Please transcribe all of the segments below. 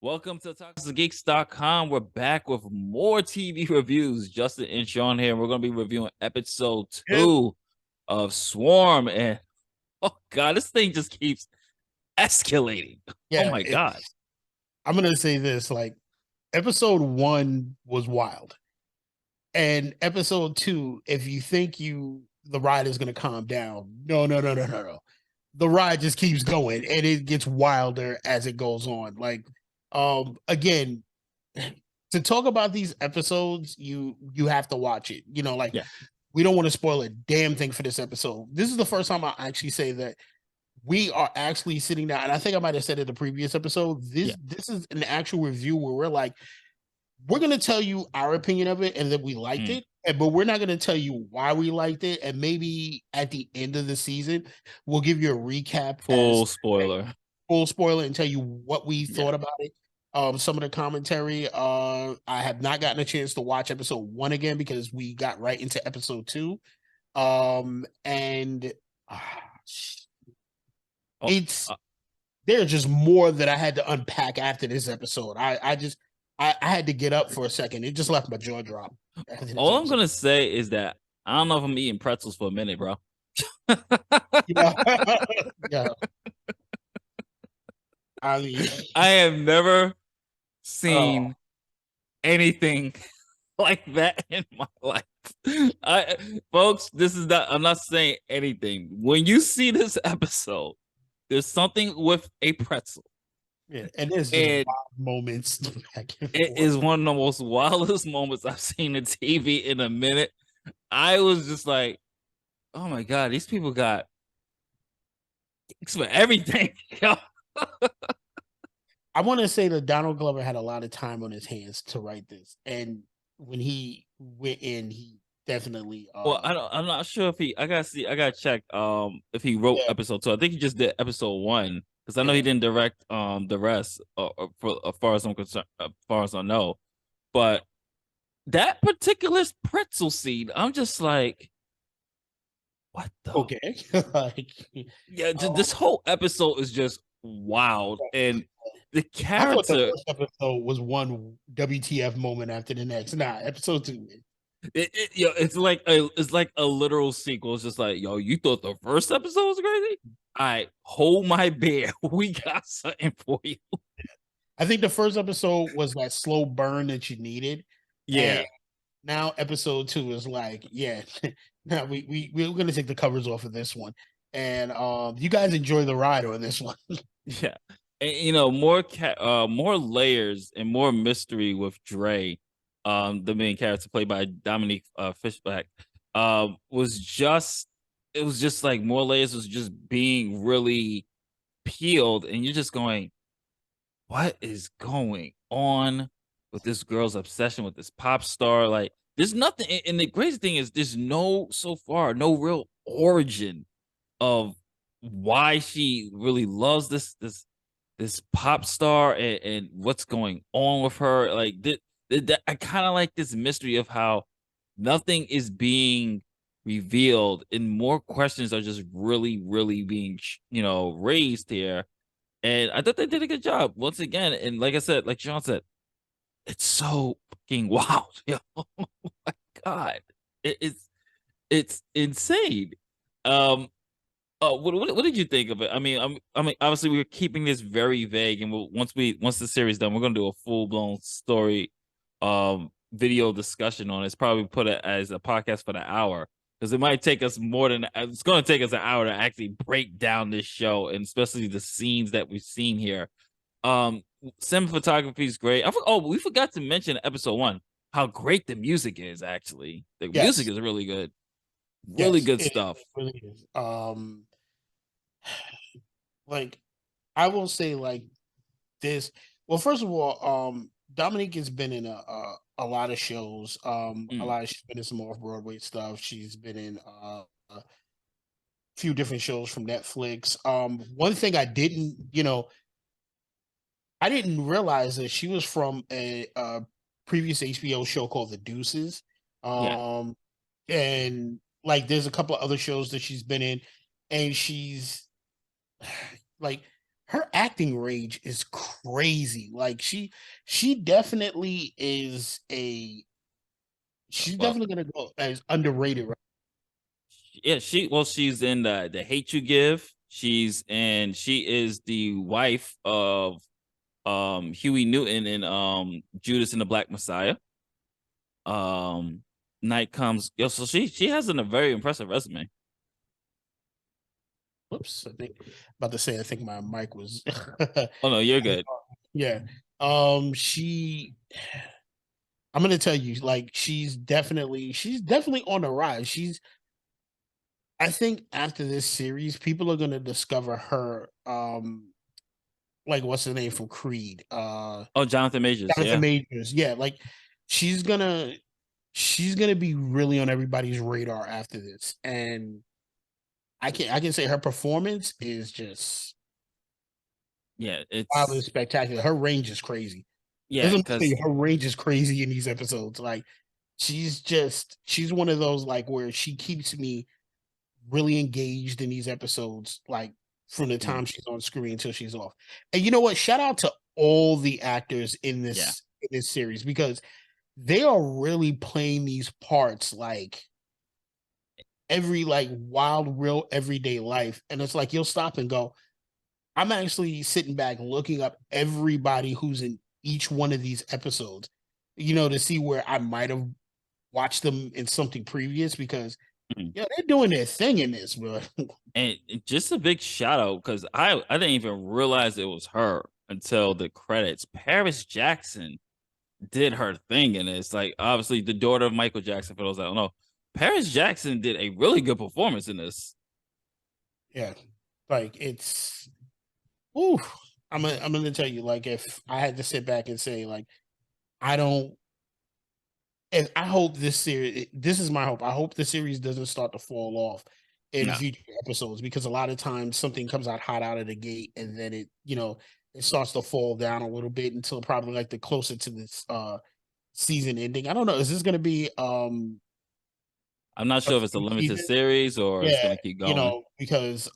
Welcome to TalksToGeeks.com. We're back with more TV reviews. Justin and Sean here. We're going to be reviewing episode Yep. 2 of Swarm. And oh God, this thing just keeps escalating. Oh Yeah, my God. I'm gonna say this: like, episode 1 was wild, and episode 2, if you think the ride is gonna calm down, no. The ride just keeps going, and it gets wilder as it goes on. Like, again, to talk about these episodes, you have to watch it. Like, Yeah. we don't want to spoil a damn thing for this episode. This is the first time I actually say that we are actually sitting down, and I think I might have said it in the previous episode. This Yeah. this is an actual review where we're gonna tell you our opinion of it and that we liked Mm. it, but we're not gonna tell you why we liked it. And maybe at the end of the season, we'll give you a recap Full spoiler. full spoiler and tell you what we Yeah. thought about it. Some of the commentary. I have not gotten a chance to watch episode 1 again because we got right into episode 2. And Oh, it's there's just more that I had to unpack after this episode. I had to get up for a second. It just left my jaw drop. all I'm going to say is that I don't know if I'm eating pretzels for a minute, bro. Yeah. Yeah. I mean, I have never oh, seen anything like that in my life. Folks, this is not, I'm not saying anything. When you see this episode, there's something with a pretzel. yeah, and there's just And wild moments back and it forth. is one of the most wildest moments I've seen in TV in a minute. I was just like, oh my God, these people got thanks for everything. I want to say that Donald Glover had a lot of time on his hands to write this, and when he went in, he definitely Well, I'm not sure if he. I gotta see. I gotta check. If he wrote yeah, episode 2. I think he just did episode 1 because I know he yeah. didn't direct the rest. For as far as I'm concerned, as far as I know, but that particular pretzel scene, I'm just like, what the? Okay. Like, Yeah, um, this whole episode is just wild, and the I thought the character. first episode was one WTF moment after the next. Nah, episode 2. It's like a literal sequel. It's just like, yo, you thought the first episode was crazy? All right, hold my beer. We got something for you. I think the first episode was that slow burn that you needed, and Yeah, now episode 2 is like, yeah, now we're gonna take the covers off of this one, and you guys enjoy the ride on this one. yeah. And more layers and more mystery with Dre, the main character played by Dominique Fishback, was just it was just like more layers was just being really peeled, and you're just going, what is going on with this girl's obsession with this pop star? Like, there's nothing, and the crazy thing is, there's so far, no real origin of why she really loves this pop star and what's going on with her. Like, I kind of like this mystery of how nothing is being revealed, and more questions are just really being raised here, and I thought they did a good job once again. And like I said, like Sean said, it's so fucking wild. Oh my God. It's insane. Um what did you think of it? I mean, obviously we're keeping this very vague, and once the series done, we're gonna do a full blown story video discussion on it. It's probably put it as a podcast for the hour, because it might take us more than it's going to take us an hour to actually break down this show, and especially the scenes that we've seen here. Um, Cinematography is great. We forgot to mention episode 1 how great the music is. Actually, the music Yes, is really good, really yes, good it stuff. really is. Like, I will say, like, this. Well, first of all, Dominique has been in a lot of shows. Mm, She's been in some off Broadway stuff. She's been in a few different shows from Netflix. One thing I didn't realize that she was from a previous HBO show called The Deuces. yeah, Um, and like, there's a couple of other shows that she's been in, and she's like, her acting range is crazy. Like she definitely is a she's Well, definitely gonna go as underrated, right? yeah, she's in the Hate You Give. She is the wife of Huey Newton in Judas and the Black Messiah. Um Night Comes. Yo, so she has a very impressive resume. Whoops, I think about to say I think my mic was Oh no, you're good. yeah. She I'm gonna tell you, like she's definitely on the rise. I think after this series, people are gonna discover her like what's the name from Creed? Oh, Jonathan Majors, Jonathan yeah. Majors. Yeah, like she's gonna she's gonna be really on everybody's radar after this. And I can say her performance is just Yeah, wildly it's spectacular. Her range is crazy. yeah, There's a because her range is crazy in these episodes. Like she's one of those like where she keeps me really engaged in these episodes, like from the mm, time she's on screen until she's off. And you know what? Shout out to all the actors yeah. in this series because they are really playing these parts like every like wild, real everyday life. And it's like you'll stop and go, I'm actually sitting back looking up everybody who's in each one of these episodes, to see where I might have watched them in something previous because Mm. yeah, they're doing their thing in this, bro. And just a big shout out because I didn't even realize it was her until the credits. Paris Jackson did her thing in this. Like obviously the daughter of Michael Jackson. For those I don't know, Paris Jackson did a really good performance in this. Yeah, like it's ooh. I'm gonna tell you, like, if I had to sit back and say, like, I don't and I hope this is my hope. I hope the series doesn't start to fall off in No, future episodes because a lot of times something comes out hot out of the gate and then it starts to fall down a little bit until probably like the closer to this season ending. I don't know. Is this gonna be I'm not a sure if it's a few limited seasons? series or it's Yeah, gonna keep going. because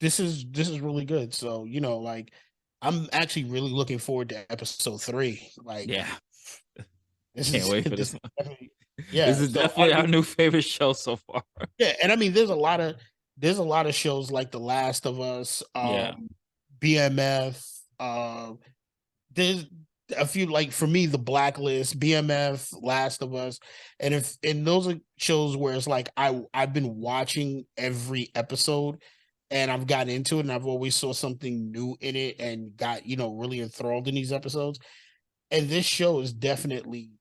this is really good. So, like I'm actually really looking forward to episode 3. Like Yeah, this can't is wait for this this is one. definitely This yeah. is So definitely our new favorite show so far. yeah, and I mean there's a lot of shows like The Last of Us, Yeah, BMF, there's a few like for me the Blacklist, BMF, Last of Us, and those are shows where it's like I've been watching every episode and I've gotten into it and I've always saw something new in it and got really enthralled in these episodes. And this show is definitely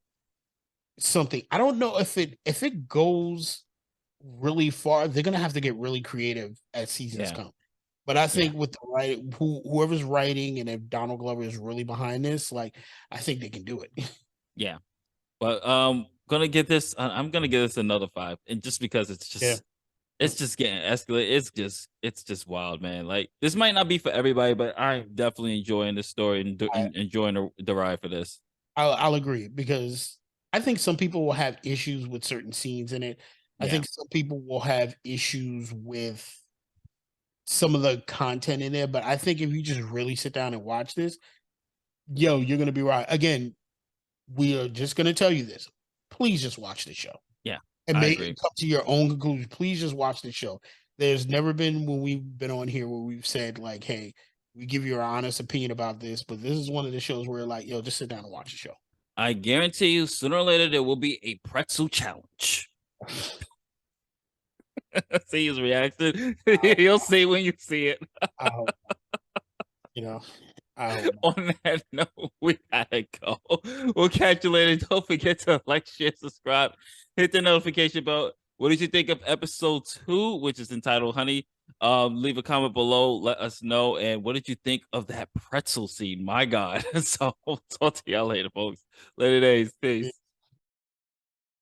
something. I don't know if it goes really far, they're gonna have to get really creative as seasons yeah, come. But I yeah, think with the whoever's writing, and if Donald Glover is really behind this, like I think they can do it. yeah. But gonna get this. I'm gonna give this another 5, and just because Yeah, it's just getting escalated. It's just wild, man. Like this might not be for everybody, but I'm definitely enjoying this story and enjoying the ride for this. I'll agree because I think some people will have issues with certain scenes in it. I Yeah, think some people will have issues with some of the content in there, but I think if you just really sit down and watch this, yo, you're gonna be right. Again, we are just gonna tell you this. Please just watch the show yeah, and I make agree. come to your own conclusion. Please just watch the show. There's never been when we've been on here where we've said like, "Hey, we give you our honest opinion about this," but this is one of the shows where like, yo, just sit down and watch the show. I guarantee you, sooner or later there will be a pretzel challenge. See his reaction. I, You'll see when you see it. I hope you know. I hope not. On that note, we gotta go. We'll catch you later. Don't forget to like, share, subscribe, hit the notification bell. What did you think of episode 2, which is entitled Honey? Leave a comment below, let us know. And what did you think of that pretzel scene? My God. So we'll talk to y'all later, folks. Later days. Peace.